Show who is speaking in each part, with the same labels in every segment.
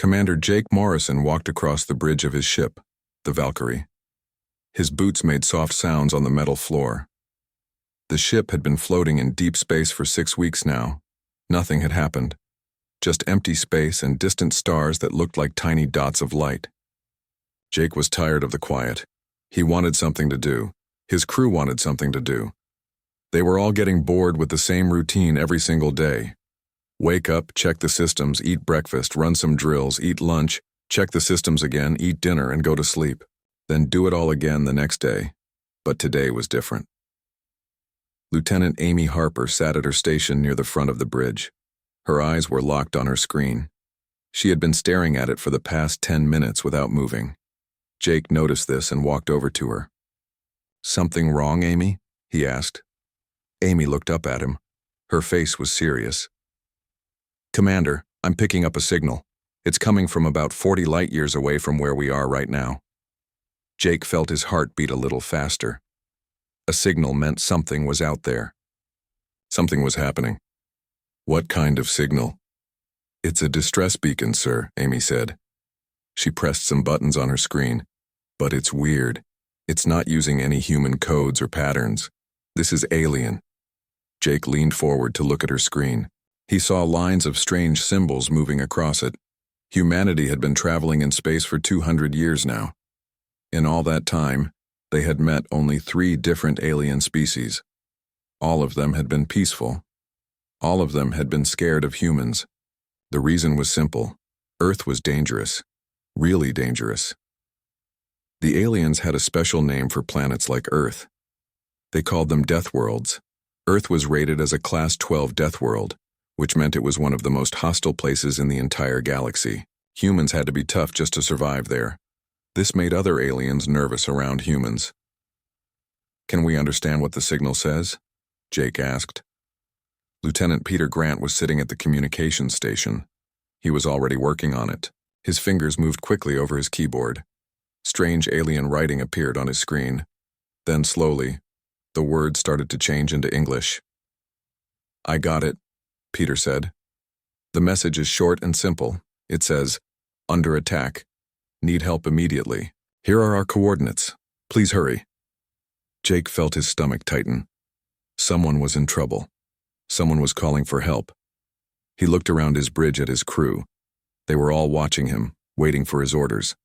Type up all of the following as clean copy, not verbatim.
Speaker 1: Commander Jake Morrison walked across the bridge of his ship, the Valkyrie. His boots made soft sounds on the metal floor. The ship had been floating in deep space for 6 weeks now. Nothing had happened. Just empty space and distant stars that looked like tiny dots of light. Jake was tired of the quiet. He wanted something to do. His crew wanted something to do. They were all getting bored with the same routine every single day. Wake up, check the systems, eat breakfast, run some drills, eat lunch, check the systems again, eat dinner, and go to sleep. Then do it all again the next day. But today was different. Lieutenant Amy Harper sat at her station near the front of the bridge. Her eyes were locked on her screen. She had been staring at it for the past 10 minutes without moving. Jake noticed this and walked over to her. "Something wrong, Amy?" he asked. Amy looked up at him. Her face was serious. "Commander, I'm picking up a signal. It's coming from about 40 light years away from where we are right now." Jake felt his heart beat a little faster. A signal meant something was out there. Something was happening. "What kind of signal?" "It's a distress beacon, sir," Amy said. She pressed some buttons on her screen. "But it's weird. It's not using any human codes or patterns. This is alien." Jake leaned forward to look at her screen. He saw lines of strange symbols moving across it. Humanity had been traveling in space for 200 years now. In all that time, they had met only 3 different alien species. All of them had been peaceful. All of them had been scared of humans. The reason was simple. Earth was dangerous. Really dangerous. The aliens had a special name for planets like Earth. They called them Deathworlds. Earth was rated as a Class 12 Death World, which meant it was one of the most hostile places in the entire galaxy. Humans had to be tough just to survive there. This made other aliens nervous around humans. "Can we understand what the signal says?" Jake asked. Lieutenant Peter Grant was sitting at the communications station. He was already working on it. His fingers moved quickly over his keyboard. Strange alien writing appeared on his screen. Then slowly, the words started to change into English. "I got it," Peter said. "The message is short and simple. It says, 'Under attack. Need help immediately. Here are our coordinates. Please hurry.'" Jake felt his stomach tighten. Someone was in trouble. Someone was calling for help. He looked around his bridge at his crew. They were all watching him, waiting for his orders.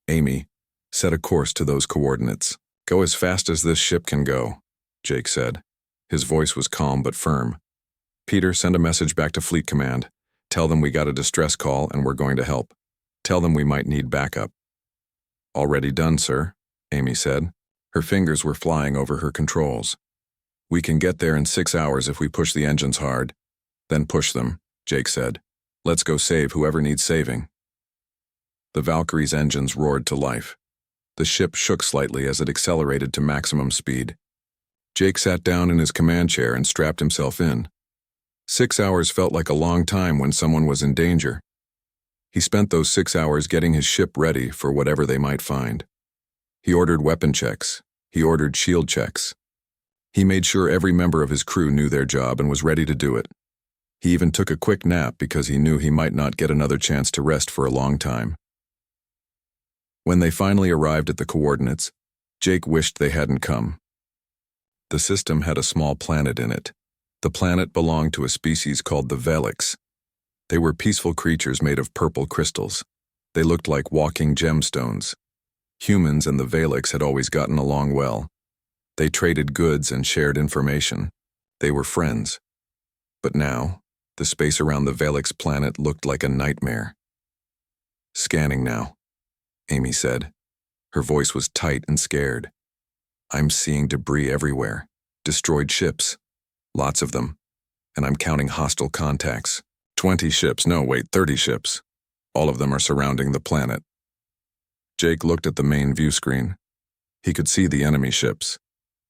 Speaker 1: "Amy, set a course to those coordinates. Go as fast as this ship can go," Jake said. His voice was calm but firm. "Peter, send a message back to Fleet Command. Tell them we got a distress call and we're going to help. Tell them we might need backup." "Already done, sir," Amy said. Her fingers were flying over her controls. "We can get there in 6 hours if we push the engines hard." "Then push them," Jake said. "Let's go save whoever needs saving." The Valkyrie's engines roared to life. The ship shook slightly as it accelerated to maximum speed. Jake sat down in his command chair and strapped himself in. 6 hours felt like a long time when someone was in danger. He spent those 6 hours getting his ship ready for whatever they might find. He ordered weapon checks. He ordered shield checks. He made sure every member of his crew knew their job and was ready to do it. He even took a quick nap because he knew he might not get another chance to rest for a long time. When they finally arrived at the coordinates, Jake wished they hadn't come. The system had a small planet in it. The planet belonged to a species called the Velix. They were peaceful creatures made of purple crystals. They looked like walking gemstones. Humans and the Velix had always gotten along well. They traded goods and shared information. They were friends. But now, the space around the Velix planet looked like a nightmare. "Scanning now," Amy said. Her voice was tight and scared. "I'm seeing debris everywhere. Destroyed ships. Lots of them. And I'm counting hostile contacts. 20 ships, no, wait, 30 ships. All of them are surrounding the planet." Jake looked at the main view screen. He could see the enemy ships.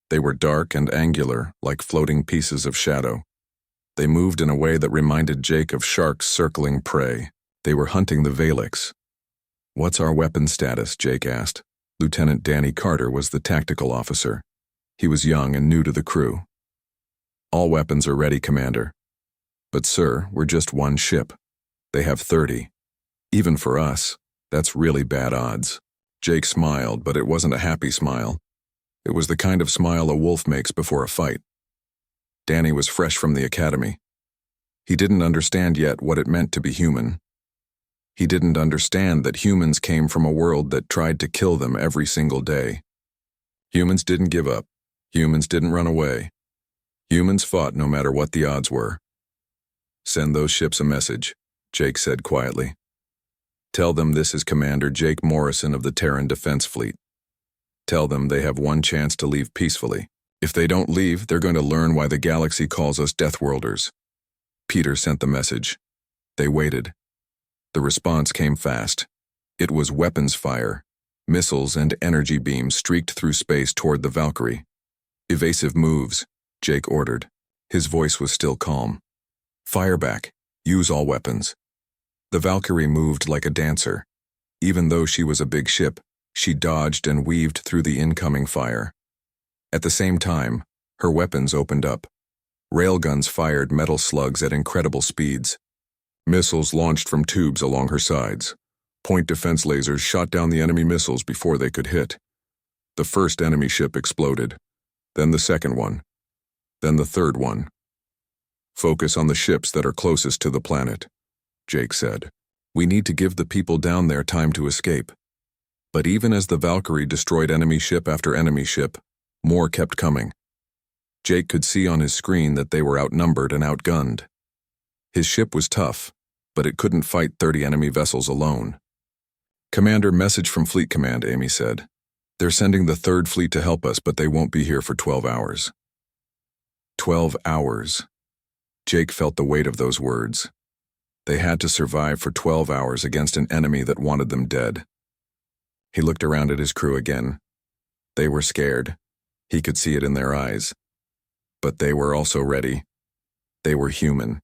Speaker 1: They were dark and angular, like floating pieces of shadow. They moved in a way that reminded Jake of sharks circling prey. They were hunting the Velix. "What's our weapon status?" Jake asked. Lieutenant Danny Carter was the tactical officer. He was young and new to the crew. "All weapons are ready, Commander." "But sir, we're just one ship. They have 30. Even for us, that's really bad odds. Jake smiled, but it wasn't a happy smile. It was the kind of smile a wolf makes before a fight. Danny was fresh from the academy. He didn't understand yet what it meant to be human. He didn't understand that humans came from a world that tried to kill them every single day. Humans didn't give up. Humans didn't run away. Humans fought no matter what the odds were. "Send those ships a message," Jake said quietly. "Tell them this is Commander Jake Morrison of the Terran Defense Fleet. Tell them they have one chance to leave peacefully. If they don't leave, they're going to learn why the galaxy calls us Deathworlders." Peter sent the message. They waited. The response came fast. It was weapons fire. Missiles and energy beams streaked through space toward the Valkyrie. "Evasive moves," Jake ordered. His voice was still calm. "Fire back. Use all weapons." The Valkyrie moved like a dancer. Even though she was a big ship, she dodged and weaved through the incoming fire. At the same time, her weapons opened up. Railguns fired metal slugs at incredible speeds. Missiles launched from tubes along her sides. Point defense lasers shot down the enemy missiles before they could hit. The first enemy ship exploded. Then the second one. Then the third one. "Focus on the ships that are closest to the planet," Jake said. "We need to give the people down there time to escape." But even as the Valkyrie destroyed enemy ship after enemy ship, more kept coming. Jake could see on his screen that they were outnumbered and outgunned. His ship was tough, but it couldn't fight 30 enemy vessels alone. "Commander, message from Fleet Command," Amy said. "They're sending the 3rd Fleet to help us, but they won't be here for 12 hours. 12 hours. Jake felt the weight of those words. They had to survive for 12 hours against an enemy that wanted them dead. He looked around at his crew again. They were scared. He could see it in their eyes. But they were also ready. They were human.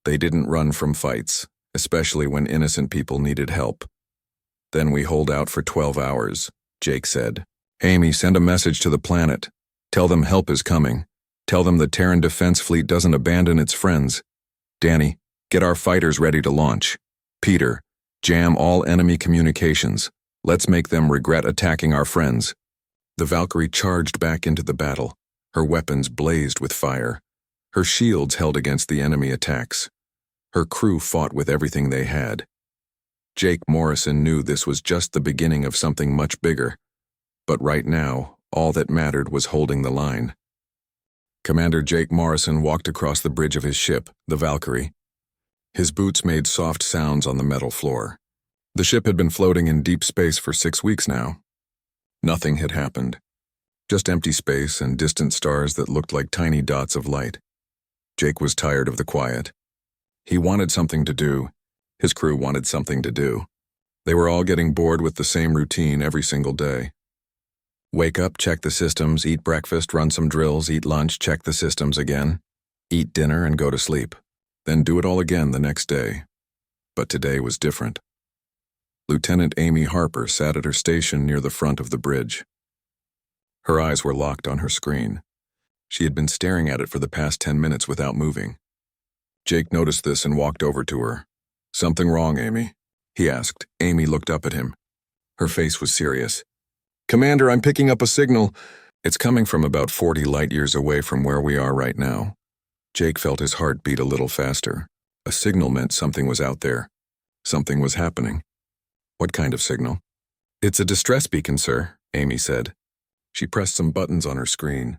Speaker 1: They didn't run from fights, especially when innocent people needed help. "Then we hold out for 12 hours, Jake said. "Amy, send a message to the planet. Tell them help is coming. Tell them the Terran Defense Fleet doesn't abandon its friends. Danny, get our fighters ready to launch. Peter, jam all enemy communications. Let's make them regret attacking our friends." The Valkyrie charged back into the battle. Her weapons blazed with fire. Her shields held against the enemy attacks. Her crew fought with everything they had. Jake Morrison knew this was just the beginning of something much bigger. But right now, all that mattered was holding the line. Commander Jake Morrison walked across the bridge of his ship, the Valkyrie. His boots made soft sounds on the metal floor. The ship had been floating in deep space for 6 weeks now. Nothing had happened. Just empty space and distant stars that looked like tiny dots of light. Jake was tired of the quiet. He wanted something to do. His crew wanted something to do. They were all getting bored with the same routine every single day. Wake up, check the systems, eat breakfast, run some drills, eat lunch, check the systems again. Eat dinner and go to sleep. Then do it all again the next day. But today was different. Lieutenant Amy Harper sat at her station near the front of the bridge. Her eyes were locked on her screen. She had been staring at it for the past 10 minutes without moving. Jake noticed this and walked over to her. "Something wrong, Amy?" he asked. Amy looked up at him. Her face was serious. "Commander, I'm picking up a signal. It's coming from about 40 light years away from where we are right now." Jake felt his heart beat a little faster. A signal meant something was out there. Something was happening. "What kind of signal?" "It's a distress beacon, sir," Amy said. She pressed some buttons on her screen.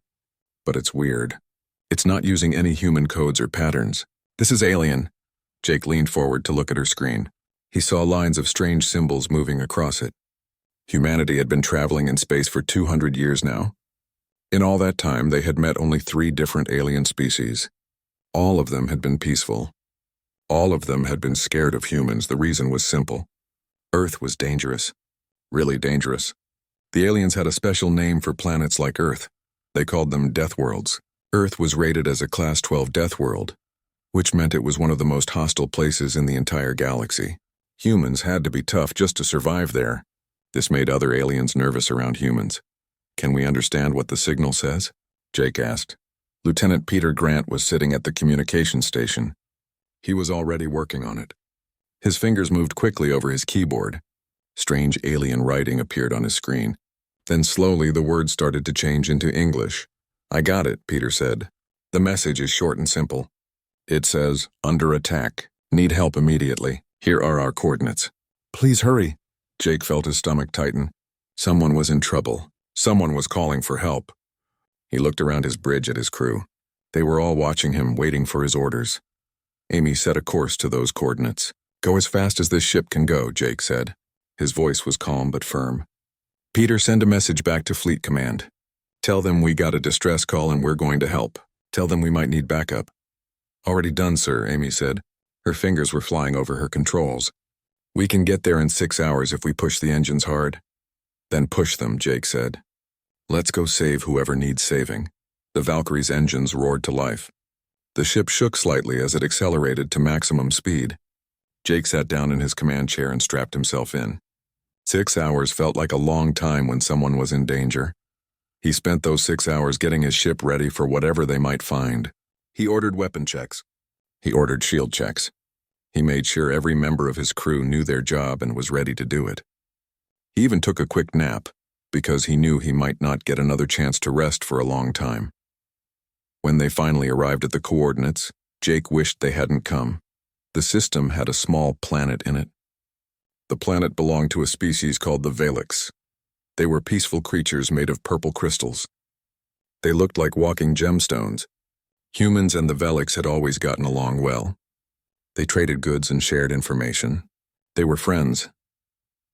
Speaker 1: "But it's weird. It's not using any human codes or patterns. This is alien." Jake leaned forward to look at her screen. He saw lines of strange symbols moving across it. Humanity had been traveling in space for 200 years now. In all that time, they had met only 3 different alien species. All of them had been peaceful. All of them had been scared of humans. The reason was simple. Earth was dangerous. Really dangerous. The aliens had a special name for planets like Earth. They called them Deathworlds. Earth was rated as a Class 12 Death World, which meant it was one of the most hostile places in the entire galaxy. Humans had to be tough just to survive there. This made other aliens nervous around humans. "Can we understand what the signal says?" Jake asked. Lieutenant Peter Grant was sitting at the communications station. He was already working on it. His fingers moved quickly over his keyboard. Strange alien writing appeared on his screen. Then slowly the words started to change into English. "I got it," Peter said. "The message is short and simple. It says, 'Under attack. Need help immediately. Here are our coordinates.'" "Please hurry." Jake felt his stomach tighten. Someone was in trouble. Someone was calling for help. He looked around his bridge at his crew. They were all watching him, waiting for his orders. Amy set a course to those coordinates. "Go as fast as this ship can go," Jake said. His voice was calm but firm. "Peter, send a message back to Fleet Command. Tell them we got a distress call and we're going to help. Tell them we might need backup." "Already done, sir," Amy said. Her fingers were flying over her controls. "We can get there in 6 hours if we push the engines hard." "Then push them," Jake said. "Let's go save whoever needs saving." The Valkyrie's engines roared to life. The ship shook slightly as it accelerated to maximum speed. Jake sat down in his command chair and strapped himself in. 6 hours felt like a long time when someone was in danger. He spent those 6 hours getting his ship ready for whatever they might find. He ordered weapon checks. He ordered shield checks. He made sure every member of his crew knew their job and was ready to do it. He even took a quick nap, because he knew he might not get another chance to rest for a long time. When they finally arrived at the coordinates, Jake wished they hadn't come. The system had a small planet in it. The planet belonged to a species called the Valix. They were peaceful creatures made of purple crystals. They looked like walking gemstones. Humans and the Valix had always gotten along well. They traded goods and shared information. They were friends.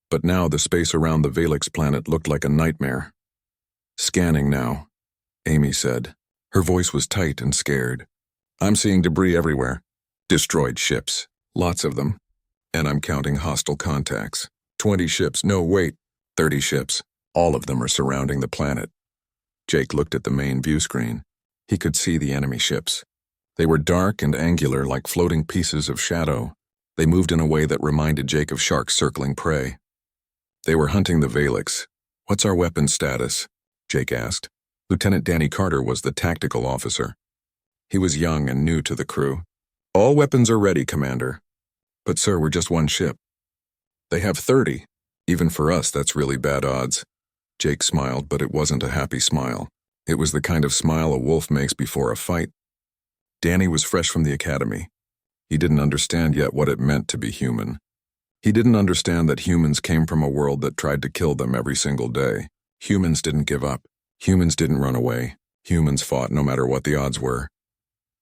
Speaker 1: But now the space around the Valix planet looked like a nightmare. "Scanning now," Amy said. Her voice was tight and scared. "I'm seeing debris everywhere. Destroyed ships. Lots of them. And I'm counting hostile contacts. 20 ships. No, wait. 30 ships. All of them are surrounding the planet." Jake looked at the main view screen. He could see the enemy ships. They were dark and angular like floating pieces of shadow. They moved in a way that reminded Jake of sharks circling prey. They were hunting the Valix. "What's our weapons status?" Jake asked. Lieutenant Danny Carter was the tactical officer. He was young and new to the crew. "All weapons are ready, Commander." "But sir, we're just one ship." "They have 30. Even for us, that's really bad odds." Jake smiled, but it wasn't a happy smile. It was the kind of smile a wolf makes before a fight. Danny was fresh from the academy. He didn't understand yet what it meant to be human. He didn't understand that humans came from a world that tried to kill them every single day. Humans didn't give up. Humans didn't run away. Humans fought no matter what the odds were.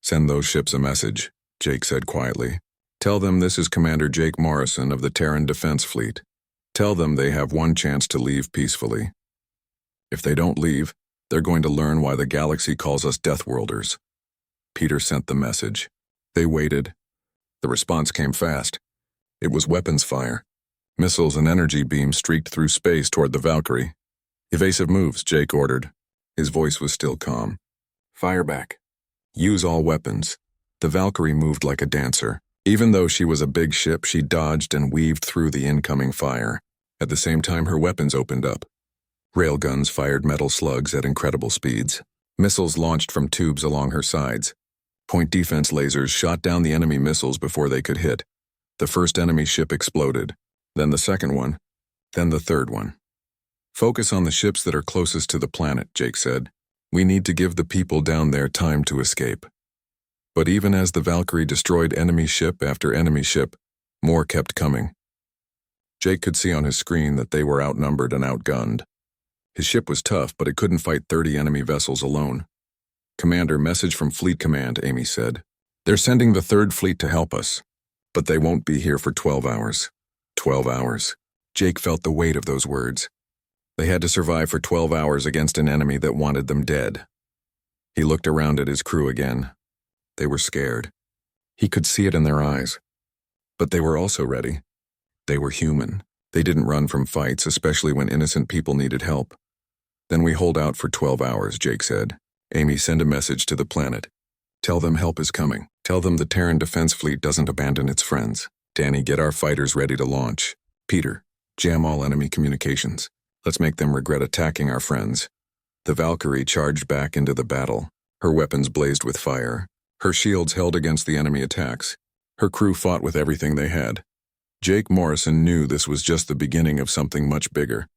Speaker 1: "Send those ships a message," Jake said quietly. "Tell them this is Commander Jake Morrison of the Terran Defense Fleet. Tell them they have one chance to leave peacefully. If they don't leave, they're going to learn why the galaxy calls us Deathworlders." Peter sent the message. They waited. The response came fast. It was weapons fire. Missiles and energy beams streaked through space toward the Valkyrie. "Evasive moves," Jake ordered. His voice was still calm. "Fire back. Use all weapons." The Valkyrie moved like a dancer. Even though she was a big ship, she dodged and weaved through the incoming fire. At the same time, her weapons opened up. Railguns fired metal slugs at incredible speeds. Missiles launched from tubes along her sides. Point defense lasers shot down the enemy missiles before they could hit. The first enemy ship exploded, then the second one, then the third one. "Focus on the ships that are closest to the planet," Jake said. "We need to give the people down there time to escape." But even as the Valkyrie destroyed enemy ship after enemy ship, more kept coming. Jake could see on his screen that they were outnumbered and outgunned. His ship was tough, but it couldn't fight 30 enemy vessels alone. "Commander, message from Fleet Command," Amy said. "They're sending the Third Fleet to help us, but they won't be here for 12 hours. 12 hours. Jake felt the weight of those words. They had to survive for 12 hours against an enemy that wanted them dead. He looked around at his crew again. They were scared. He could see it in their eyes. But they were also ready. They were human. They didn't run from fights, especially when innocent people needed help. "Then we hold out for 12 hours, Jake said. "Amy, send a message to the planet. Tell them help is coming. Tell them the Terran Defense Fleet doesn't abandon its friends. Danny, get our fighters ready to launch. Peter, jam all enemy communications. Let's make them regret attacking our friends." The Valkyrie charged back into the battle. Her weapons blazed with fire. Her shields held against the enemy attacks. Her crew fought with everything they had. Jake Morrison knew this was just the beginning of something much bigger.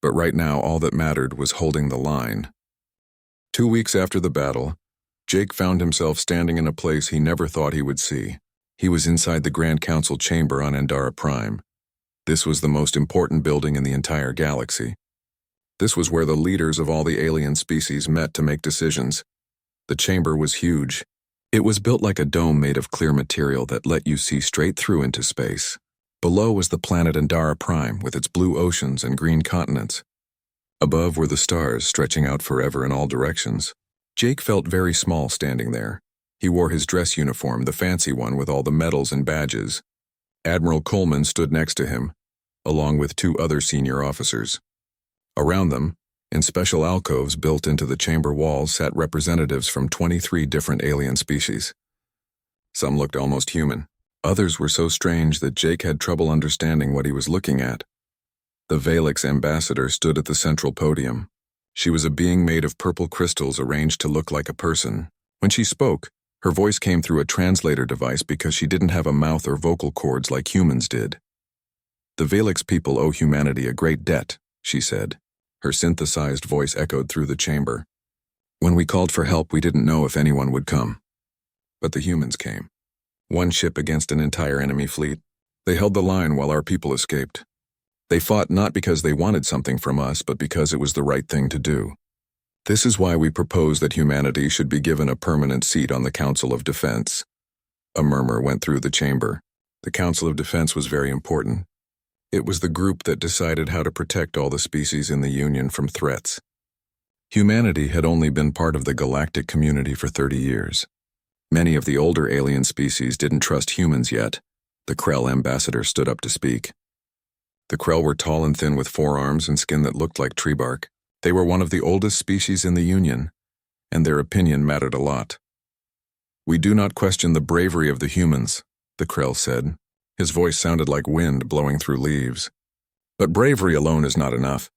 Speaker 1: But right now, all that mattered was holding the line. 2 weeks after the battle, Jake found himself standing in a place he never thought he would see. He was inside the Grand Council chamber on Endara Prime. This was the most important building in the entire galaxy. This was where the leaders of all the alien species met to make decisions. The chamber was huge. It was built like a dome made of clear material that let you see straight through into space. Below was the planet Endara Prime with its blue oceans and green continents. Above were the stars stretching out forever in all directions. Jake felt very small standing there. He wore his dress uniform, the fancy one with all the medals and badges. Admiral Coleman stood next to him, along with 2 other senior officers. Around them, in special alcoves built into the chamber walls, sat representatives from 23 different alien species. Some looked almost human. Others were so strange that Jake had trouble understanding what he was looking at. The Valix ambassador stood at the central podium. She was a being made of purple crystals arranged to look like a person. When she spoke, her voice came through a translator device because she didn't have a mouth or vocal cords like humans did. The Valix people owe humanity a great debt, she said. Her synthesized voice echoed through the chamber. When we called for help, we didn't know if anyone would come. But the humans came. 1 ship against an entire enemy fleet. They held the line while our people escaped. They fought not because they wanted something from us, but because it was the right thing to do. This is why we propose that humanity should be given a permanent seat on the Council of Defense. A murmur went through the chamber. The Council of Defense was very important. It was the group that decided how to protect all the species in the Union from threats. Humanity had only been part of the galactic community for 30 years. Many of the older alien species didn't trust humans yet. The Krell ambassador stood up to speak. The Krell were tall and thin with forearms and skin that looked like tree bark. They were one of the oldest species in the Union, and their opinion mattered a lot. We do not question the bravery of the humans, the Krell said. His voice sounded like wind blowing through leaves. But bravery alone is not enough.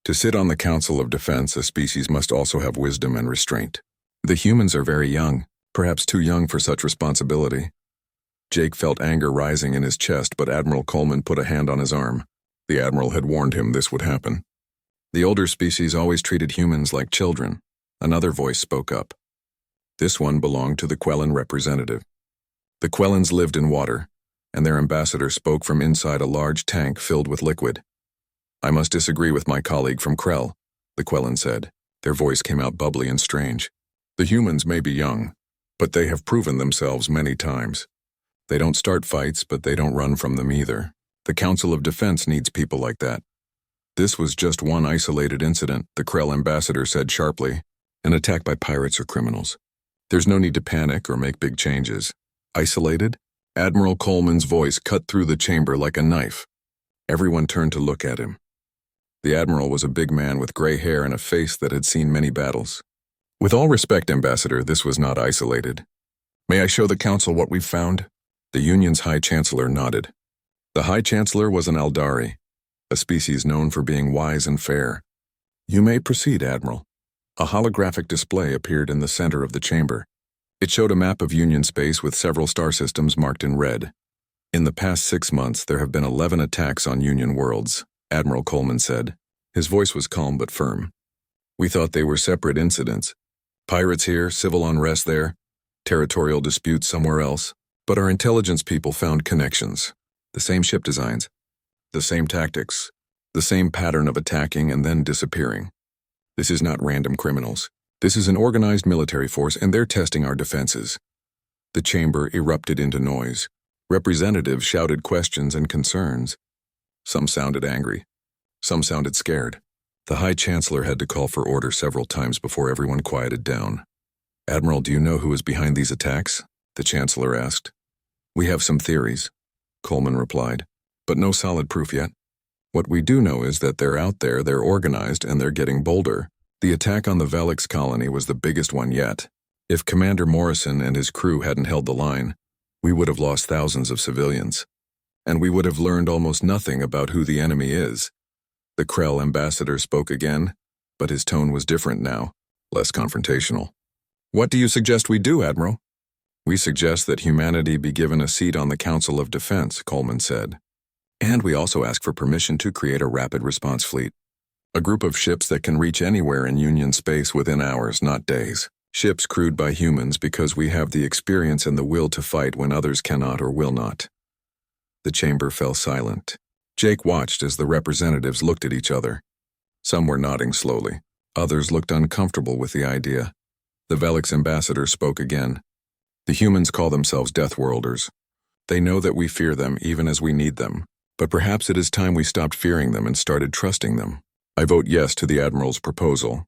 Speaker 1: To sit on the Council of Defense, a species must also have wisdom and restraint. The humans are very young, perhaps too young for such responsibility. Jake felt anger rising in his chest, but Admiral Coleman put a hand on his arm. The Admiral had warned him this would happen. The older species always treated humans like children. Another voice spoke up. This one belonged to the Quellan representative. The Quellans lived in water, and their ambassador spoke from inside a large tank filled with liquid. I must disagree with my colleague from Krell, the Quellan said. Their voice came out bubbly and strange. The humans may be young, but they have proven themselves many times. They don't start fights, but they don't run from them either. The Council of Defense needs people like that. This was just one isolated incident, the Krell ambassador said sharply. An attack by pirates or criminals. There's no need to panic or make big changes. Isolated? Admiral Coleman's voice cut through the chamber like a knife. Everyone turned to look at him. The Admiral was a big man with gray hair and a face that had seen many battles. With all respect, Ambassador, this was not isolated. May I show the Council what we've found? The Union's High Chancellor nodded. The High Chancellor was an Aldari, a species known for being wise and fair. You may proceed, Admiral. A holographic display appeared in the center of the chamber. It showed a map of Union space with several star systems marked in red. In the past 6 months, there have been 11 attacks on Union worlds, Admiral Coleman said. His voice was calm but firm. We thought they were separate incidents. Pirates here, civil unrest there, territorial disputes somewhere else. But our intelligence people found connections. The same ship designs, the same tactics, the same pattern of attacking and then disappearing. This is not random criminals. This is an organized military force, and they're testing our defenses. The chamber erupted into noise. Representatives shouted questions and concerns. Some sounded angry. Some sounded scared. The High Chancellor had to call for order several times before everyone quieted down. Admiral, do you know who is behind these attacks? The Chancellor asked. We have some theories, Coleman replied, but no solid proof yet. What we do know is that they're out there, they're organized, and they're getting bolder. The attack on the Valix colony was the biggest one yet. If Commander Morrison and his crew hadn't held the line, we would have lost thousands of civilians. And we would have learned almost nothing about who the enemy is. The Krell ambassador spoke again, but his tone was different now, less confrontational. What do you suggest we do, Admiral? We suggest that humanity be given a seat on the Council of Defense, Coleman said. And we also ask for permission to create a rapid response fleet. A group of ships that can reach anywhere in Union space within hours, not days. Ships crewed by humans because we have the experience and the will to fight when others cannot or will not. The chamber fell silent. Jake watched as the representatives looked at each other. Some were nodding slowly. Others looked uncomfortable with the idea. The Velix ambassador spoke again. The humans call themselves Deathworlders. They know that we fear them even as we need them. But perhaps it is time we stopped fearing them and started trusting them. I vote yes to the Admiral's proposal.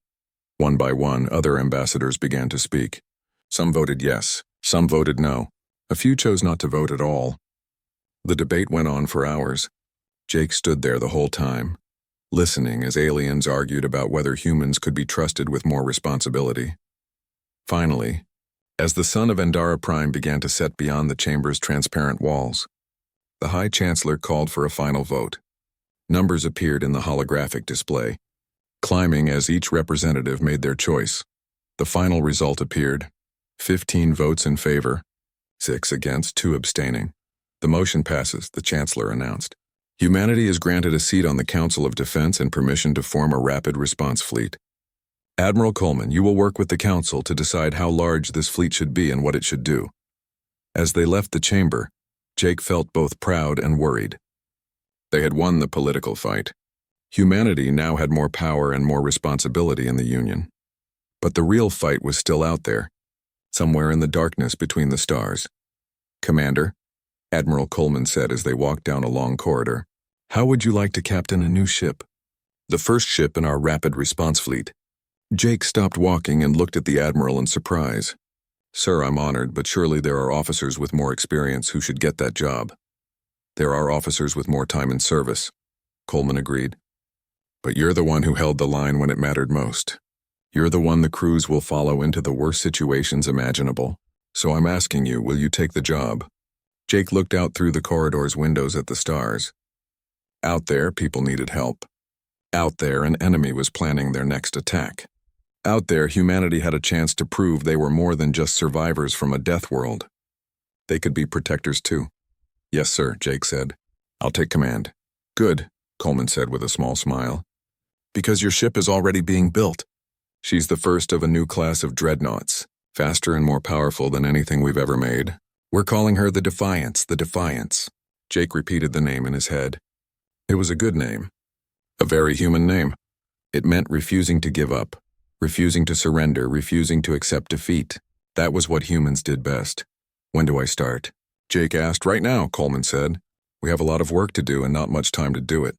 Speaker 1: One by one, other ambassadors began to speak. Some voted yes, some voted no. A few chose not to vote at all. The debate went on for hours. Jake stood there the whole time, listening as aliens argued about whether humans could be trusted with more responsibility. Finally, as the sun of Endara Prime began to set beyond the chamber's transparent walls, the High Chancellor called for a final vote. Numbers appeared in the holographic display, climbing as each representative made their choice. The final result appeared: 15 votes in favor, 6 against, 2 abstaining. The motion passes, the Chancellor announced. Humanity is granted a seat on the Council of Defense and permission to form a rapid response fleet. Admiral Coleman, you will work with the Council to decide how large this fleet should be and what it should do. As they left the chamber, Jake felt both proud and worried. They had won the political fight. Humanity now had more power and more responsibility in the Union. But the real fight was still out there, somewhere in the darkness between the stars. Commander, Admiral Coleman said as they walked down a long corridor, how would you like to captain a new ship? The first ship in our rapid response fleet. Jake stopped walking and looked at the Admiral in surprise. Sir, I'm honored, but surely there are officers with more experience who should get that job. There are officers with more time in service, Coleman agreed. But you're the one who held the line when it mattered most. You're the one the crews will follow into the worst situations imaginable. So I'm asking you, will you take the job? Jake looked out through the corridor's windows at the stars. Out there, people needed help. Out there, an enemy was planning their next attack. Out there, humanity had a chance to prove they were more than just survivors from a death world. They could be protectors too. Yes, sir, Jake said. I'll take command. Good, Coleman said with a small smile. Because your ship is already being built. She's the first of a new class of dreadnoughts, faster and more powerful than anything we've ever made. We're calling her the Defiance, the Defiance. Jake repeated the name in his head. It was a good name. A very human name. It meant refusing to give up. Refusing to surrender, refusing to accept defeat. That was what humans did best. When do I start? Jake asked. Right now, Coleman said. We have a lot of work to do and not much time to do it.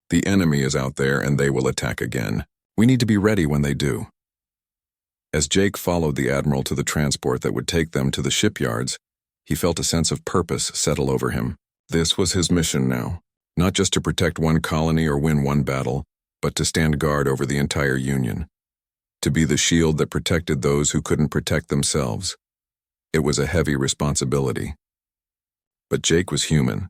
Speaker 1: The enemy is out there and they will attack again. We need to be ready when they do. As Jake followed the Admiral to the transport that would take them to the shipyards, he felt a sense of purpose settle over him. This was his mission now. Not just to protect one colony or win one battle, but to stand guard over the entire Union. To be the shield that protected those who couldn't protect themselves. It was a heavy responsibility. But Jake was human,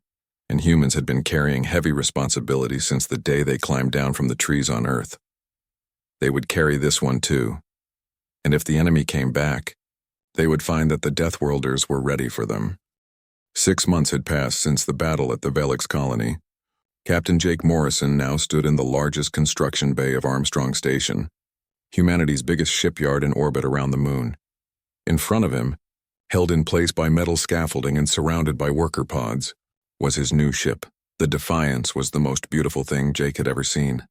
Speaker 1: and humans had been carrying heavy responsibility since the day they climbed down from the trees on Earth. They would carry this one too. And if the enemy came back, they would find that the Deathworlders were ready for them. 6 months had passed since the battle at the Velix colony. Captain Jake Morrison now stood in the largest construction bay of Armstrong Station, humanity's biggest shipyard in orbit around the moon. In front of him, held in place by metal scaffolding and surrounded by worker pods, was his new ship. The Defiance was the most beautiful thing Jake had ever seen.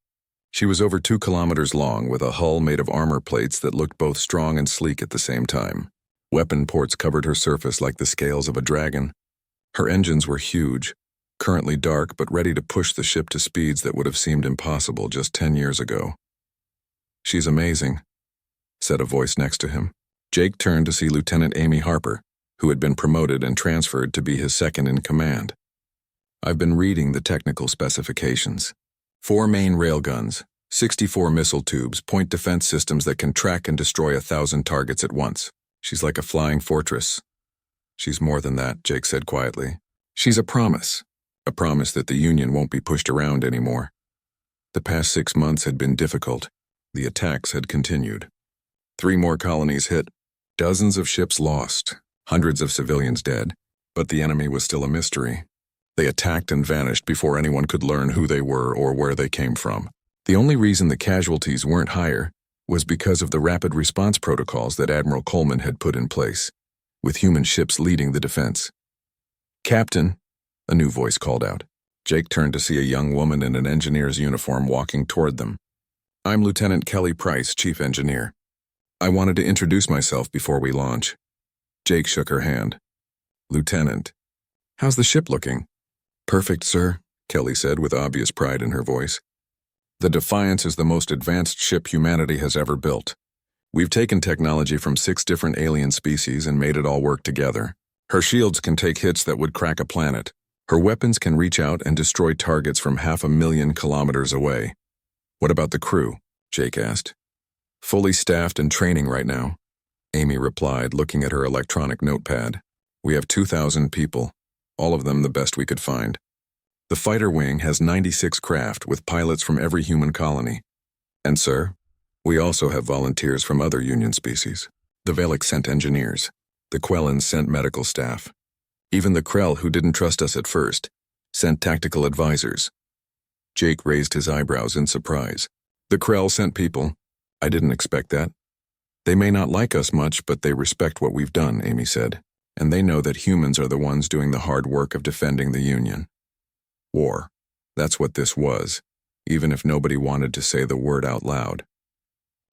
Speaker 1: She was over 2 kilometers long with a hull made of armor plates that looked both strong and sleek at the same time. Weapon ports covered her surface like the scales of a dragon. Her engines were huge, currently dark but ready to push the ship to speeds that would have seemed impossible just 10 years ago. She's amazing, said a voice next to him. Jake turned to see Lieutenant Amy Harper, who had been promoted and transferred to be his second in command. I've been reading the technical specifications. 4 main railguns, 64 missile tubes, point defense systems that can track and destroy 1,000 targets at once. She's like a flying fortress. She's more than that, Jake said quietly. She's a promise that the Union won't be pushed around anymore. The past 6 months had been difficult. The attacks had continued. 3 more colonies hit, dozens of ships lost, Hundreds of civilians dead, but the enemy was still a mystery. They attacked and vanished before anyone could learn who they were or where they came from. The only reason the casualties weren't higher was because of the rapid response protocols that Admiral Coleman had put in place, with human ships leading the defense. "Captain," a new voice called out. Jake turned to see a young woman in an engineer's uniform walking toward them. "I'm Lieutenant Kelly Price, Chief Engineer. I wanted to introduce myself before we launch." Jake shook her hand. "Lieutenant, how's the ship looking?" "Perfect, sir," Kelly said with obvious pride in her voice. "The Defiance is the most advanced ship humanity has ever built. We've taken technology from 6 different alien species and made it all work together. Her shields can take hits that would crack a planet. Her weapons can reach out and destroy targets from 500,000 kilometers away." "What about the crew?" Jake asked. "Fully staffed and training right now," Amy replied, looking at her electronic notepad. "We have 2,000 people, all of them the best we could find. The fighter wing has 96 craft with pilots from every human colony. And sir, we also have volunteers from other Union species. The Valak sent engineers. The Quellans sent medical staff. Even the Krell, who didn't trust us at first, sent tactical advisors." Jake raised his eyebrows in surprise. "The Krell sent people? I didn't expect that." "They may not like us much, but they respect what we've done," Amy said. "And they know that humans are the ones doing the hard work of defending the Union." War. That's what this was, even if nobody wanted to say the word out loud.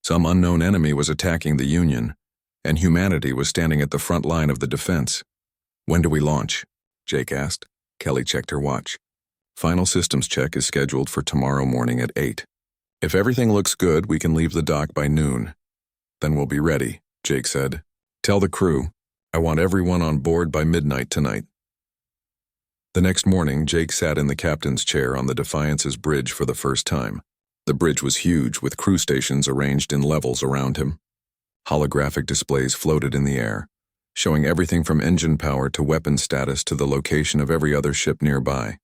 Speaker 1: Some unknown enemy was attacking the Union, and humanity was standing at the front line of the defense. "When do we launch?" Jake asked. Kelly checked her watch. "Final systems check is scheduled for tomorrow morning at 8. If everything looks good, we can leave the dock by noon. Then we'll be ready," Jake said. "Tell the crew, I want everyone on board by midnight tonight." The next morning, Jake sat in the captain's chair on the Defiance's bridge for the first time. The bridge was huge, with crew stations arranged in levels around him. Holographic displays floated in the air, showing everything from engine power to weapon status to the location of every other ship nearby.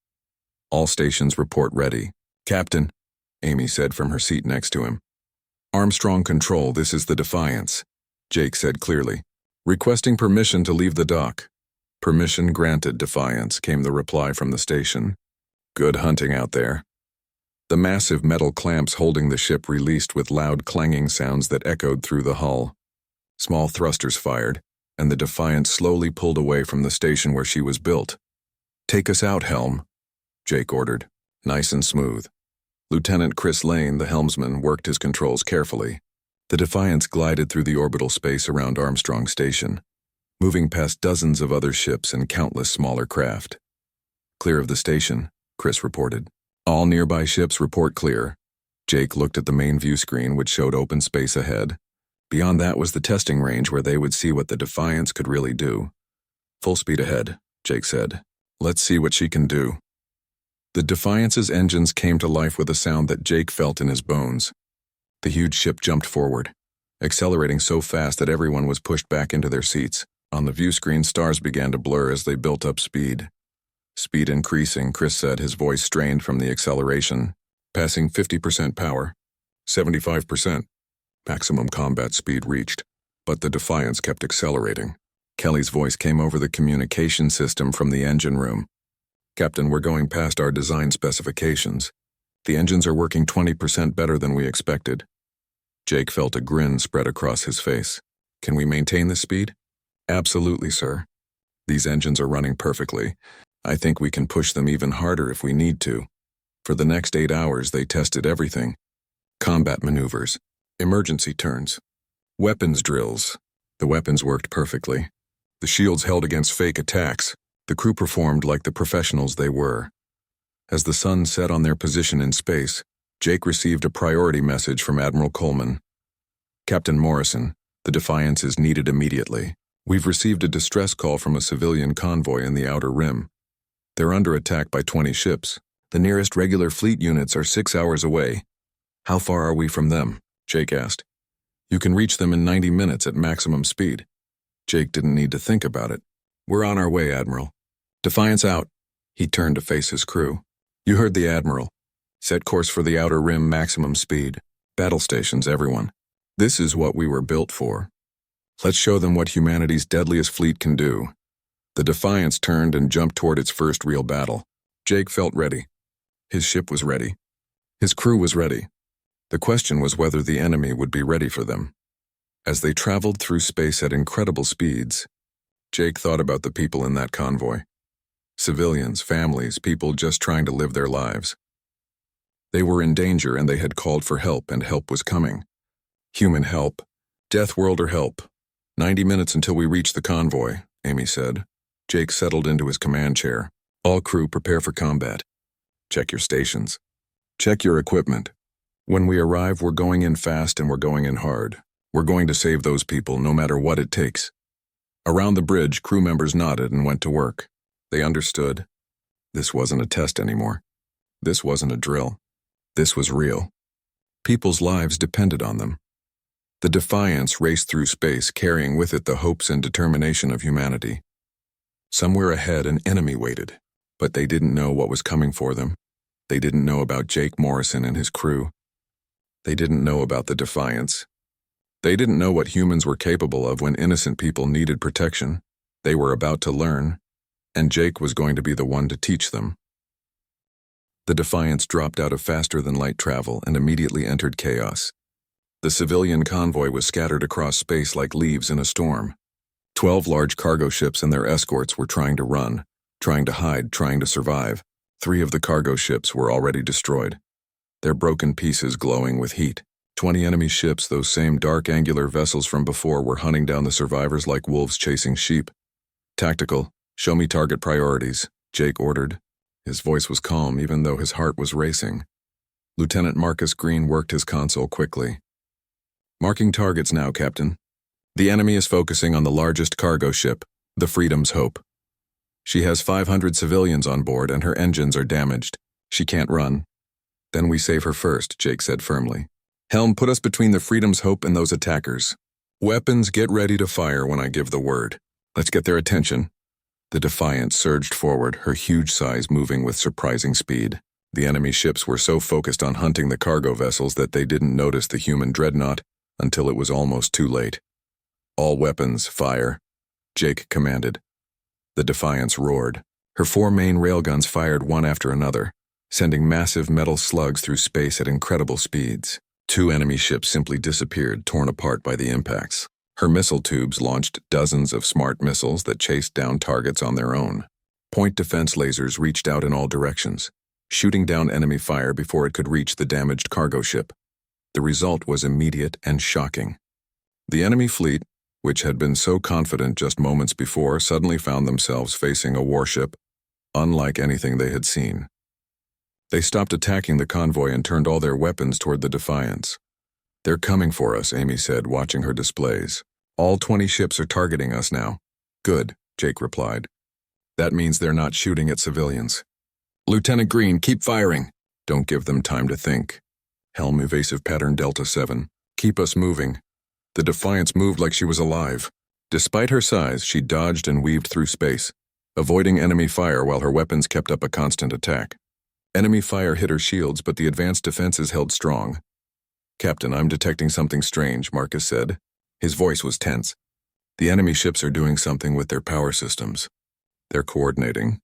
Speaker 1: "All stations report ready." "Captain," Amy said from her seat next to him. "Armstrong Control, this is the Defiance," Jake said clearly. "Requesting permission to leave the dock." "Permission granted, Defiance," came the reply from the station. "Good hunting out there." The massive metal clamps holding the ship released with loud clanging sounds that echoed through the hull. Small thrusters fired, and the Defiance slowly pulled away from the station where she was built. "Take us out, Helm," Jake ordered, nice and smooth. Lieutenant Chris Lane, the helmsman, worked his controls carefully. The Defiance glided through the orbital space around Armstrong Station, moving past dozens of other ships and countless smaller craft. "Clear of the station," Chris reported. "All nearby ships report clear." Jake looked at the main view screen, which showed open space ahead. Beyond that was the testing range where they would see what the Defiance could really do. "Full speed ahead," Jake said. "Let's see what she can do." The Defiance's engines came to life with a sound that Jake felt in his bones. The huge ship jumped forward, accelerating so fast that everyone was pushed back into their seats. On the view screen, stars began to blur as they built up speed. "Speed increasing," Chris said, his voice strained from the acceleration. "Passing 50% power. 75%. Maximum combat speed reached." But the Defiance kept accelerating. Kelly's voice came over the communication system from the engine room. "Captain, we're going past our design specifications. The engines are working 20% better than we expected." Jake felt a grin spread across his face. "Can we maintain this speed?" "Absolutely, sir. These engines are running perfectly. I think we can push them even harder if we need to." For the next 8 hours, they tested everything. Combat maneuvers, emergency turns, weapons drills. The weapons worked perfectly. The shields held against fake attacks. The crew performed like the professionals they were. As the sun set on their position in space, Jake received a priority message from Admiral Coleman. "Captain Morrison, the Defiance is needed immediately. We've received a distress call from a civilian convoy in the Outer Rim. They're under attack by 20 ships. The nearest regular fleet units are 6 hours away." "How far are we from them?" Jake asked. "You can reach them in 90 minutes at maximum speed." Jake didn't need to think about it. "We're on our way, Admiral." "Defiance out." He turned to face his crew. "You heard the Admiral. Set course for the Outer Rim, maximum speed. Battle stations, everyone. This is what we were built for." Let's show them what humanity's deadliest fleet can do. The Defiance turned and jumped toward its first real battle. Jake felt ready. His ship was ready. His crew was ready. The question was whether the enemy would be ready for them. As they traveled through space at incredible speeds, Jake thought about the people in that convoy. Civilians, families, people just trying to live their lives. They were in danger and they had called for help, and help was coming. Human help. Deathworlder help. 90 minutes until we reach the convoy, Amy said. Jake settled into his command chair. All crew prepare for combat. Check your stations. Check your equipment. When we arrive, we're going in fast and we're going in hard. We're going to save those people no matter what it takes. Around the bridge, crew members nodded and went to work. They understood. This wasn't a test anymore. This wasn't a drill. This was real. People's lives depended on them. The Defiance raced through space, carrying with it the hopes and determination of humanity. Somewhere ahead, an enemy waited, but they didn't know what was coming for them. They didn't know about Jake Morrison and his crew. They didn't know about the Defiance. They didn't know what humans were capable of when innocent people needed protection. They were about to learn, and Jake was going to be the one to teach them. The Defiance dropped out of faster-than-light travel and immediately entered chaos. The civilian convoy was scattered across space like leaves in a storm. 12 large cargo ships and their escorts were trying to run, trying to hide, trying to survive. 3 of the cargo ships were already destroyed, their broken pieces glowing with heat. 20 enemy ships, those same dark angular vessels from before, were hunting down the survivors like wolves chasing sheep. Tactical, show me target priorities, Jake ordered. His voice was calm even though his heart was racing. Lieutenant Marcus Green worked his console quickly. Marking targets now, Captain. The enemy is focusing on the largest cargo ship, the Freedom's Hope. She has 500 civilians on board and her engines are damaged. She can't run. Then we save her first, Jake said firmly. Helm, put us between the Freedom's Hope and those attackers. Weapons, get ready to fire when I give the word. Let's get their attention. The Defiance surged forward, her huge size moving with surprising speed. The enemy ships were so focused on hunting the cargo vessels that they didn't notice the human dreadnought until it was almost too late. All weapons, fire, Jake commanded. The Defiance roared. Her 4 main railguns fired one after another, sending massive metal slugs through space at incredible speeds. 2 enemy ships simply disappeared, torn apart by the impacts. Her missile tubes launched dozens of smart missiles that chased down targets on their own. Point defense lasers reached out in all directions, shooting down enemy fire before it could reach the damaged cargo ship. The result was immediate and shocking. The enemy fleet, which had been so confident just moments before, suddenly found themselves facing a warship unlike anything they had seen. They stopped attacking the convoy and turned all their weapons toward the Defiance. They're coming for us, Amy said, watching her displays. All 20 ships are targeting us now. Good, Jake replied. That means they're not shooting at civilians. Lieutenant Green, keep firing. Don't give them time to think. Helm evasive pattern Delta 7. Keep us moving. The Defiance moved like she was alive. Despite her size, she dodged and weaved through space, avoiding enemy fire while her weapons kept up a constant attack. Enemy fire hit her shields, but the advanced defenses held strong. Captain, I'm detecting something strange, Marcus said. His voice was tense. The enemy ships are doing something with their power systems. They're coordinating.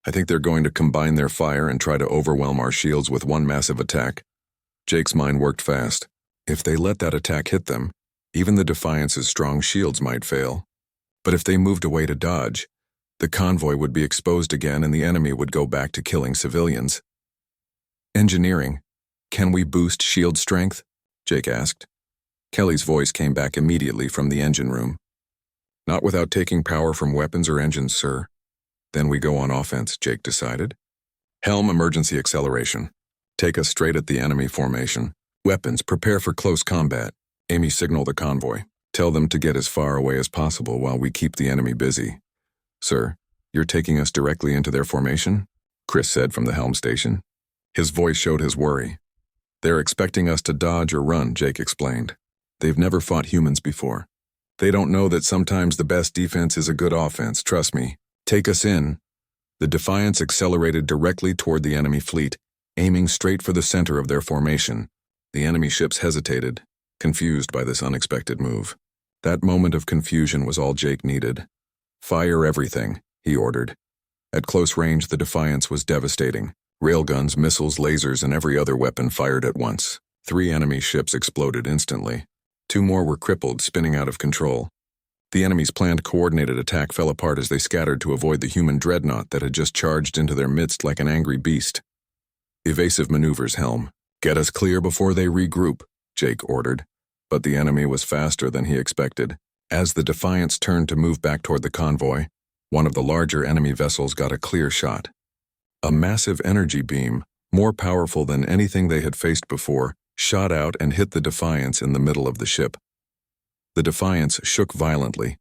Speaker 1: I think they're going to combine their fire and try to overwhelm our shields with one massive attack. Jake's mind worked fast. If they let that attack hit them, even the Defiance's strong shields might fail. But if they moved away to dodge, the convoy would be exposed again and the enemy would go back to killing civilians. Engineering. Can we boost shield strength? Jake asked. Kelly's voice came back immediately from the engine room. Not without taking power from weapons or engines, sir. Then we go on offense, Jake decided. Helm, emergency acceleration. Take us straight at the enemy formation. Weapons, prepare for close combat. Amy, signal the convoy. Tell them to get as far away as possible while we keep the enemy busy. Sir, you're taking us directly into their formation? Chris said from the helm station. His voice showed his worry. They're expecting us to dodge or run, Jake explained. They've never fought humans before. They don't know that sometimes the best defense is a good offense, trust me. Take us in. The Defiance accelerated directly toward the enemy fleet, aiming straight for the center of their formation. The enemy ships hesitated, confused by this unexpected move. That moment of confusion was all Jake needed. "Fire everything," he ordered. At close range, the Defiance was devastating. Railguns, missiles, lasers, and every other weapon fired at once. 3 enemy ships exploded instantly. 2 more were crippled, spinning out of control. The enemy's planned coordinated attack fell apart as they scattered to avoid the human dreadnought that had just charged into their midst like an angry beast. "Evasive maneuvers, Helm. Get us clear before they regroup," Jake ordered. But the enemy was faster than he expected. As the Defiance turned to move back toward the convoy, one of the larger enemy vessels got a clear shot. A massive energy beam, more powerful than anything they had faced before, shot out and hit the Defiance in the middle of the ship. The Defiance shook violently.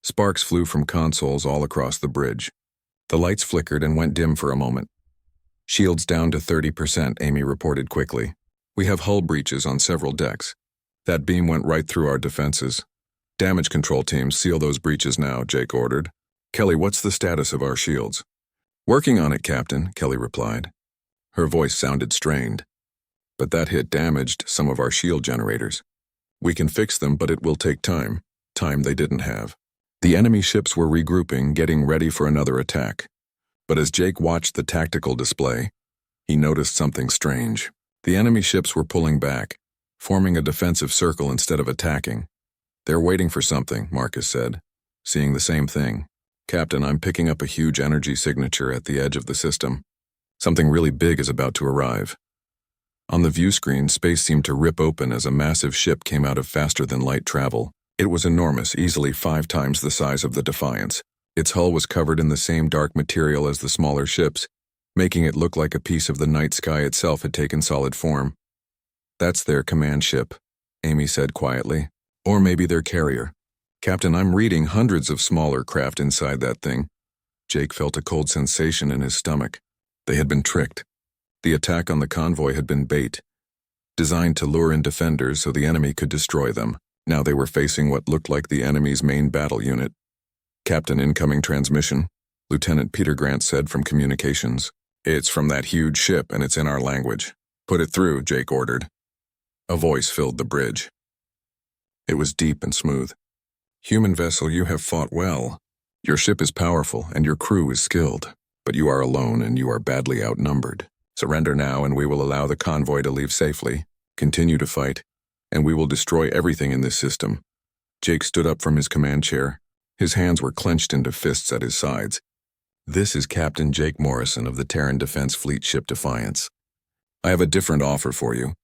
Speaker 1: Sparks flew from consoles all across the bridge. The lights flickered and went dim for a moment. "Shields down to 30%, Amy reported quickly. "We have hull breaches on several decks. That beam went right through our defenses. Damage control teams, seal those breaches now," Jake ordered. "Kelly, what's the status of our shields?" "Working on it, Captain," Kelly replied. Her voice sounded strained. "But that hit damaged some of our shield generators. We can fix them, but it will take time. Time they didn't have." The enemy ships were regrouping, getting ready for another attack. But as Jake watched the tactical display, he noticed something strange. The enemy ships were pulling back, forming a defensive circle instead of attacking. "They're waiting for something," Marcus said, seeing the same thing. "Captain, I'm picking up a huge energy signature at the edge of the system. Something really big is about to arrive." On the view screen, space seemed to rip open as a massive ship came out of faster-than-light travel. It was enormous, easily 5 times the size of the Defiance. Its hull was covered in the same dark material as the smaller ships, making it look like a piece of the night sky itself had taken solid form. "That's their command ship," Amy said quietly. "Or maybe their carrier. Captain, I'm reading hundreds of smaller craft inside that thing." Jake felt a cold sensation in his stomach. They had been tricked. The attack on the convoy had been bait, designed to lure in defenders so the enemy could destroy them. Now they were facing what looked like the enemy's main battle unit. "Captain, incoming transmission," Lieutenant Peter Grant said from communications. "It's from that huge ship and it's in our language." "Put it through," Jake ordered. A voice filled the bridge. It was deep and smooth. "Human vessel, you have fought well. Your ship is powerful and your crew is skilled, but you are alone and you are badly outnumbered. Surrender now and we will allow the convoy to leave safely. Continue to fight, and we will destroy everything in this system." Jake stood up from his command chair. His hands were clenched into fists at his sides. "This is Captain Jake Morrison of the Terran Defense Fleet ship Defiance. I have a different offer for you.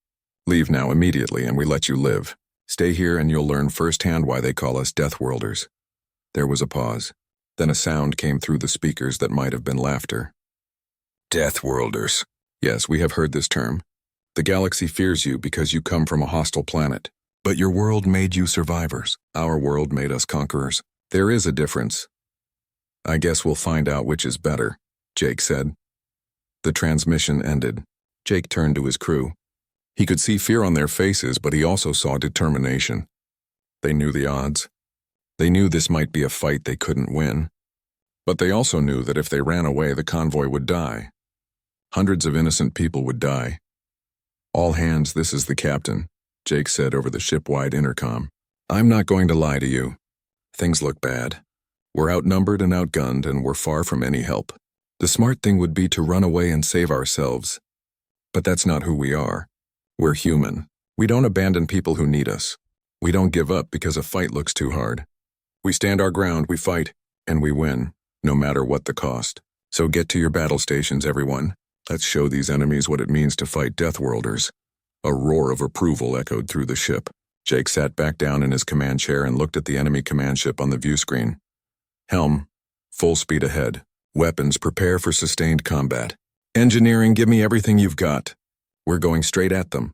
Speaker 1: Leave now immediately and we let you live. Stay here and you'll learn firsthand why they call us Deathworlders." There was a pause. Then a sound came through the speakers that might have been laughter. "Deathworlders. Yes, we have heard this term. The galaxy fears you because you come from a hostile planet. But your world made you survivors. Our world made us conquerors. There is a difference. I guess we'll find out which is better," Jake said. The transmission ended. Jake turned to his crew. He could see fear on their faces, but he also saw determination. They knew the odds. They knew this might be a fight they couldn't win. But they also knew that if they ran away, the convoy would die. Hundreds of innocent people would die. "All hands, this is the captain," Jake said over the ship-wide intercom. "I'm not going to lie to you. Things look bad. We're outnumbered and outgunned, and we're far from any help. The smart thing would be to run away and save ourselves. But that's not who we are. We're human. We don't abandon people who need us. We don't give up because a fight looks too hard. We stand our ground, we fight, and we win, no matter what the cost. So get to your battle stations, everyone. Let's show these enemies what it means to fight Deathworlders." A roar of approval echoed through the ship. Jake sat back down in his command chair and looked at the enemy command ship on the view screen. "Helm, full speed ahead. Weapons, prepare for sustained combat. Engineering, give me everything you've got. We're going straight at them."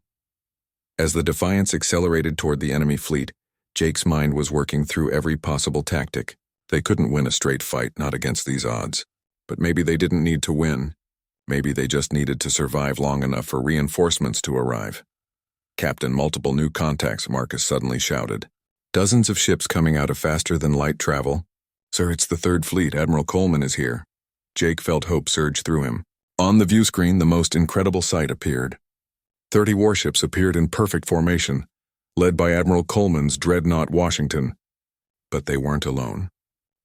Speaker 1: As the Defiance accelerated toward the enemy fleet, Jake's mind was working through every possible tactic. They couldn't win a straight fight, not against these odds. But maybe they didn't need to win. Maybe they just needed to survive long enough for reinforcements to arrive. "Captain, multiple new contacts," Marcus suddenly shouted. "Dozens of ships coming out of faster-than-light travel." "Sir, it's the Third Fleet. Admiral Coleman is here." Jake felt hope surge through him. On the view screen, the most incredible sight appeared. 30 warships appeared in perfect formation, led by Admiral Coleman's dreadnought Washington. But they weren't alone.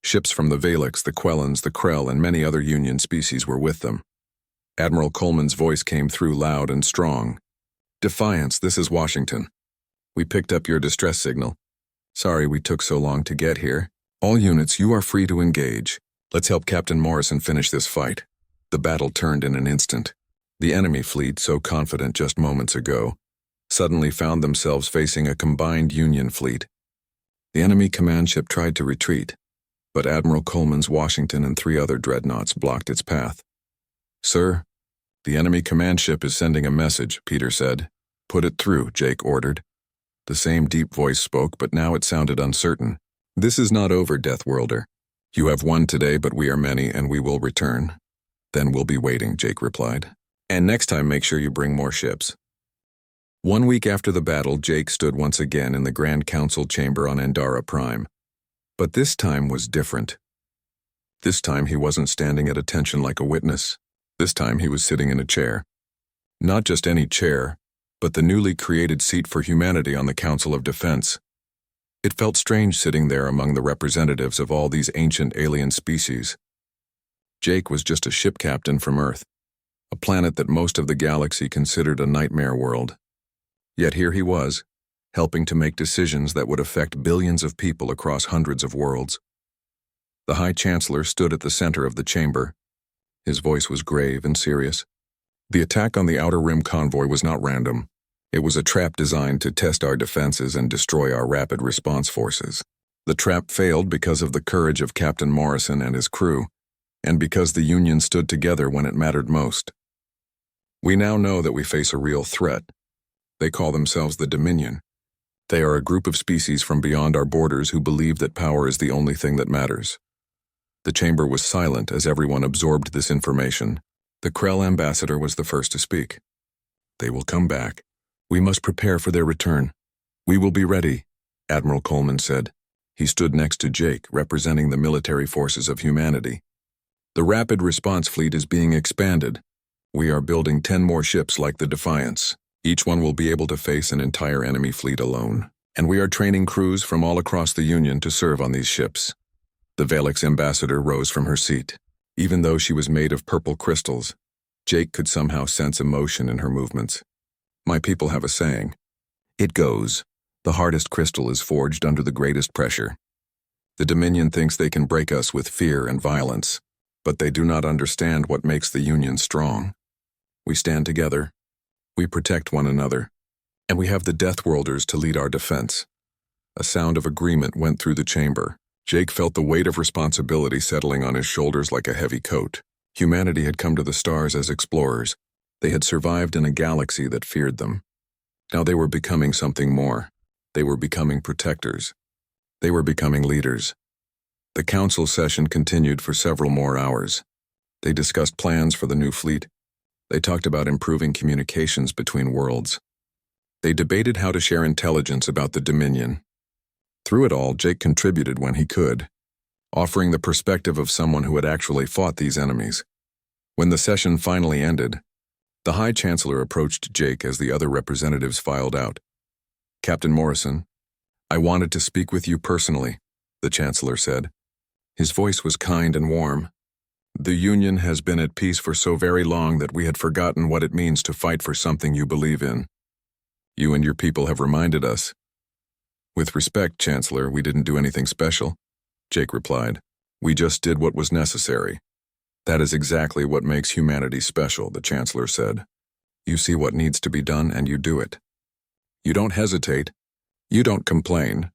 Speaker 1: Ships from the Valix, the Quellans, the Krell, and many other Union species were with them. Admiral Coleman's voice came through loud and strong. "Defiance, this is Washington. We picked up your distress signal. Sorry we took so long to get here. All units, you are free to engage. Let's help Captain Morrison finish this fight." The battle turned in an instant. The enemy fleet, so confident just moments ago, suddenly found themselves facing a combined Union fleet. The enemy command ship tried to retreat, but Admiral Coleman's Washington and 3 other dreadnoughts blocked its path. "Sir, the enemy command ship is sending a message," Peter said. "Put it through," Jake ordered. The same deep voice spoke, but now it sounded uncertain. "This is not over, Deathworlder. You have won today, but we are many, and we will return." "Then we'll be waiting," Jake replied. "And next time make sure you bring more ships." 1 week after the battle, Jake stood once again in the Grand Council chamber on Endara Prime. But this time was different. This time he wasn't standing at attention like a witness. This time he was sitting in a chair. Not just any chair, but the newly created seat for humanity on the Council of Defense. It felt strange sitting there among the representatives of all these ancient alien species. Jake was just a ship captain from Earth, a planet that most of the galaxy considered a nightmare world. Yet here he was, helping to make decisions that would affect billions of people across hundreds of worlds. The High Chancellor stood at the center of the chamber. His voice was grave and serious. The attack on the Outer Rim convoy was not random. It was a trap designed to test our defenses and destroy our rapid response forces. The trap failed because of the courage of Captain Morrison and his crew, and because the Union stood together when it mattered most. We now know that we face a real threat. They call themselves the Dominion. They are a group of species from beyond our borders who believe that power is the only thing that matters. The chamber was silent as everyone absorbed this information. The Krell ambassador was the first to speak. "They will come back. We must prepare for their return. We will be ready," Admiral Coleman said. He stood next to Jake, representing the military forces of humanity. "The Rapid Response Fleet is being expanded. We are building 10 more ships like the Defiance. Each one will be able to face an entire enemy fleet alone. And we are training crews from all across the Union to serve on these ships." The Valix ambassador rose from her seat. Even though she was made of purple crystals, Jake could somehow sense emotion in her movements. "My people have a saying. It goes, the hardest crystal is forged under the greatest pressure. The Dominion thinks they can break us with fear and violence, but they do not understand what makes the Union strong. We stand together, we protect one another, and we have the Deathworlders to lead our defense." A sound of agreement went through the chamber. Jake felt the weight of responsibility settling on his shoulders like a heavy coat. Humanity had come to the stars as explorers. They had survived in a galaxy that feared them. Now they were becoming something more. They were becoming protectors. They were becoming leaders. The council session continued for several more hours. They discussed plans for the new fleet. They talked about improving communications between worlds. They debated how to share intelligence about the Dominion. Through it all, Jake contributed when he could, offering the perspective of someone who had actually fought these enemies. When the session finally ended, the High Chancellor approached Jake as the other representatives filed out. "Captain Morrison, I wanted to speak with you personally," the Chancellor said. His voice was kind and warm. "The Union has been at peace for so very long that we had forgotten what it means to fight for something you believe in. You and your people have reminded us." "With respect, Chancellor, we didn't do anything special," Jake replied. "We just did what was necessary." "That is exactly what makes humanity special," the Chancellor said. "You see what needs to be done and you do it. You don't hesitate. You don't complain.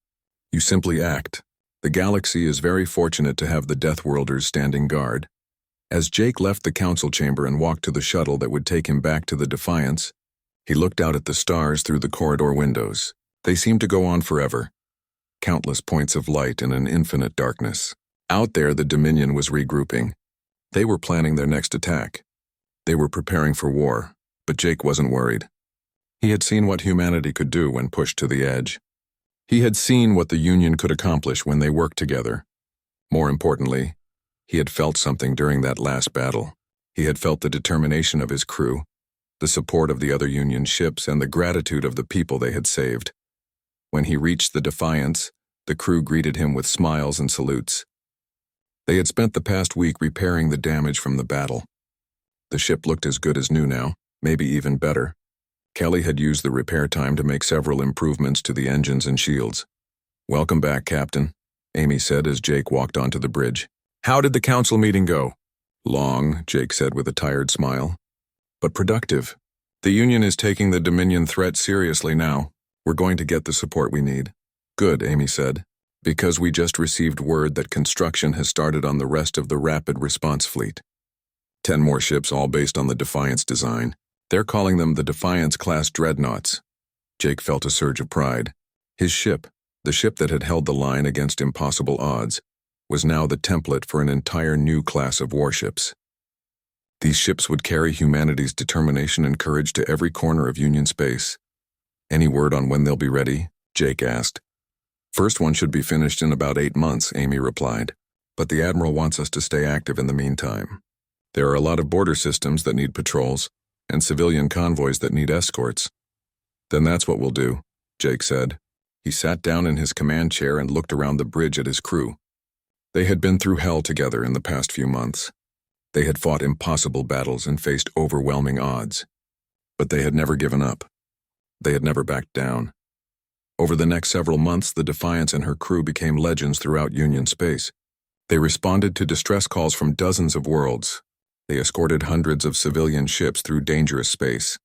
Speaker 1: You simply act. The galaxy is very fortunate to have the Deathworlders standing guard." As Jake left the council chamber and walked to the shuttle that would take him back to the Defiance, he looked out at the stars through the corridor windows. They seemed to go on forever. Countless points of light in an infinite darkness. Out there, the Dominion was regrouping. They were planning their next attack. They were preparing for war, but Jake wasn't worried. He had seen what humanity could do when pushed to the edge. He had seen what the Union could accomplish when they worked together. More importantly, he had felt something during that last battle. He had felt the determination of his crew, the support of the other Union ships, and the gratitude of the people they had saved. When he reached the Defiance, The crew greeted him with smiles and salutes. They had spent the past week repairing the damage from the battle. The ship looked as good as new now, maybe even better. Kelly had used the repair time to make several improvements to the engines and shields. "Welcome back, Captain," Amy said as Jake walked onto the bridge. "How did the council meeting go?" "Long," Jake said with a tired smile. "But productive. The Union is taking the Dominion threat seriously now. We're going to get the support we need." "Good," Amy said, "because we just received word that construction has started on the rest of the rapid response fleet. 10 more ships, all based on the Defiance design. They're calling them the Defiance-class dreadnoughts." Jake felt a surge of pride. His ship, the ship that had held the line against impossible odds, was now the template for an entire new class of warships. These ships would carry humanity's determination and courage to every corner of Union space. "Any word on when they'll be ready?" Jake asked. "First one should be finished in about 8 months," Amy replied. "But the Admiral wants us to stay active in the meantime. There are a lot of border systems that need patrols, and civilian convoys that need escorts." "Then that's what we'll do," Jake said. He sat down in his command chair and looked around the bridge at his crew. They had been through hell together in the past few months. They had fought impossible battles and faced overwhelming odds. But they had never given up. They had never backed down. Over the next several months, the Defiance and her crew became legends throughout Union space. They responded to distress calls from dozens of worlds. They escorted hundreds of civilian ships through dangerous space.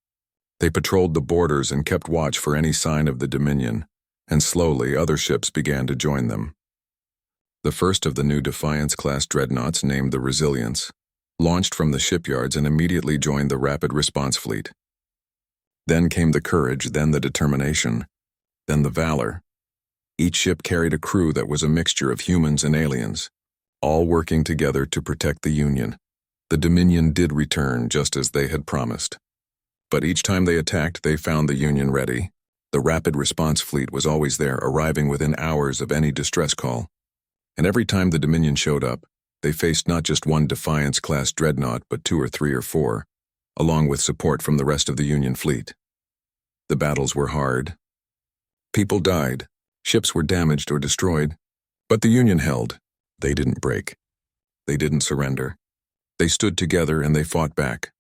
Speaker 1: They patrolled the borders and kept watch for any sign of the Dominion, and slowly other ships began to join them. The first of the new Defiance-class dreadnoughts, named the Resilience, launched from the shipyards and immediately joined the Rapid Response Fleet. Then came the Courage, then the Determination, then the Valor. Each ship carried a crew that was a mixture of humans and aliens, all working together to protect the Union. The Dominion did return just as they had promised. But each time they attacked, they found the Union ready. The Rapid Response Fleet was always there, arriving within hours of any distress call. And every time the Dominion showed up, they faced not just one Defiance-class dreadnought, but 2 or 3 or 4, along with support from the rest of the Union fleet. The battles were hard. People died, ships were damaged or destroyed, but the Union held. They didn't break. They didn't surrender. They stood together and they fought back.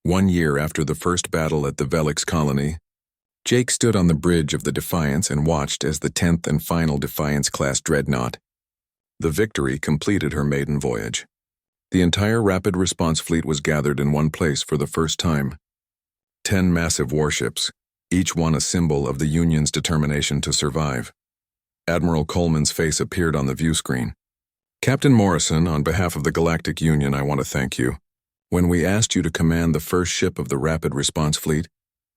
Speaker 1: 1 year after the first battle at the Velix colony, Jake stood on the bridge of the Defiance and watched as the 10th and final Defiance-class dreadnought, the Victory, completed her maiden voyage. The entire Rapid Response Fleet was gathered in one place for the first time. 10 massive warships, each one a symbol of the Union's determination to survive. Admiral Coleman's face appeared on the view screen. "Captain Morrison, on behalf of the Galactic Union, I want to thank you. When we asked you to command the first ship of the Rapid Response Fleet,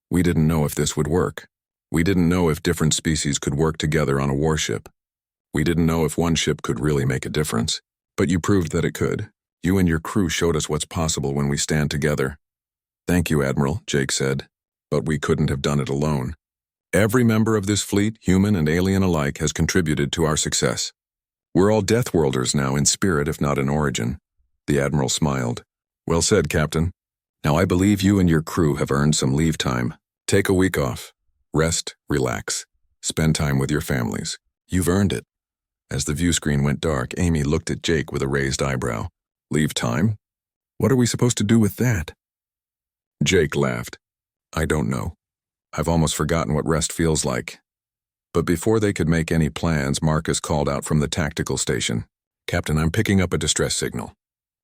Speaker 1: we didn't know if this would work. We didn't know if different species could work together on a warship. We didn't know if one ship could really make a difference. But you proved that it could. You and your crew showed us what's possible when we stand together." "Thank you, Admiral," Jake said. "But we couldn't have done it alone. Every member of this fleet, human and alien alike, has contributed to our success. We're all Deathworlders now, in spirit if not in origin." The Admiral smiled. "Well said, Captain. Now I believe you and your crew have earned some leave time. Take a week off. Rest, relax. Spend time with your families. You've earned it." As the view screen went dark, Amy looked at Jake with a raised eyebrow. "Leave time? What are we supposed to do with that?" Jake laughed. "I don't know. I've almost forgotten what rest feels like." But before they could make any plans, Marcus called out from the tactical station. "Captain, I'm picking up a distress signal.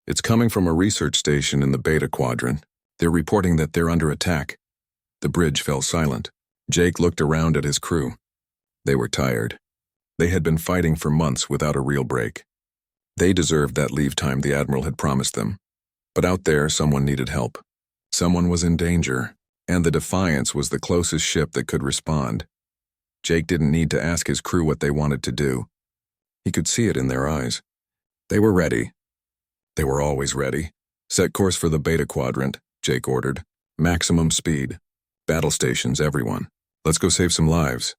Speaker 1: It's coming from a research station in the Beta Quadrant. They're reporting that they're under attack." The bridge fell silent. Jake looked around at his crew. They were tired. They had been fighting for months without a real break. They deserved that leave time the Admiral had promised them. But out there, someone needed help. Someone was in danger, and the Defiance was the closest ship that could respond. Jake didn't need to ask his crew what they wanted to do. He could see it in their eyes. They were ready. They were always ready. "Set course for the Beta Quadrant," Jake ordered. "Maximum speed. Battle stations, everyone. Let's go save some lives."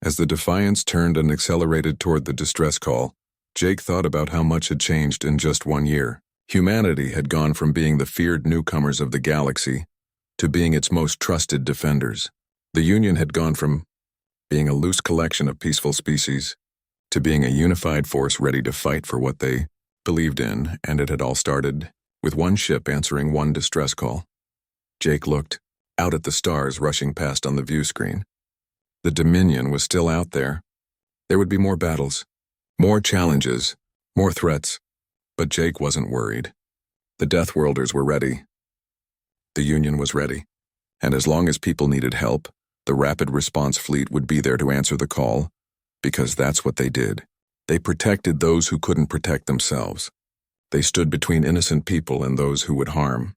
Speaker 1: As the Defiance turned and accelerated toward the distress call, Jake thought about how much had changed in just 1 year. Humanity had gone from being the feared newcomers of the galaxy to being its most trusted defenders. The Union had gone from being a loose collection of peaceful species to being a unified force ready to fight for what they believed in, and it had all started with one ship answering one distress call. Jake looked out at the stars rushing past on the view screen. The Dominion was still out there. There would be more battles, more challenges, more threats, but Jake wasn't worried. The Deathworlders were ready. The Union was ready, and as long as people needed help, the Rapid Response Fleet would be there to answer the call, because that's what they did. They protected those who couldn't protect themselves. They stood between innocent people and those who would harm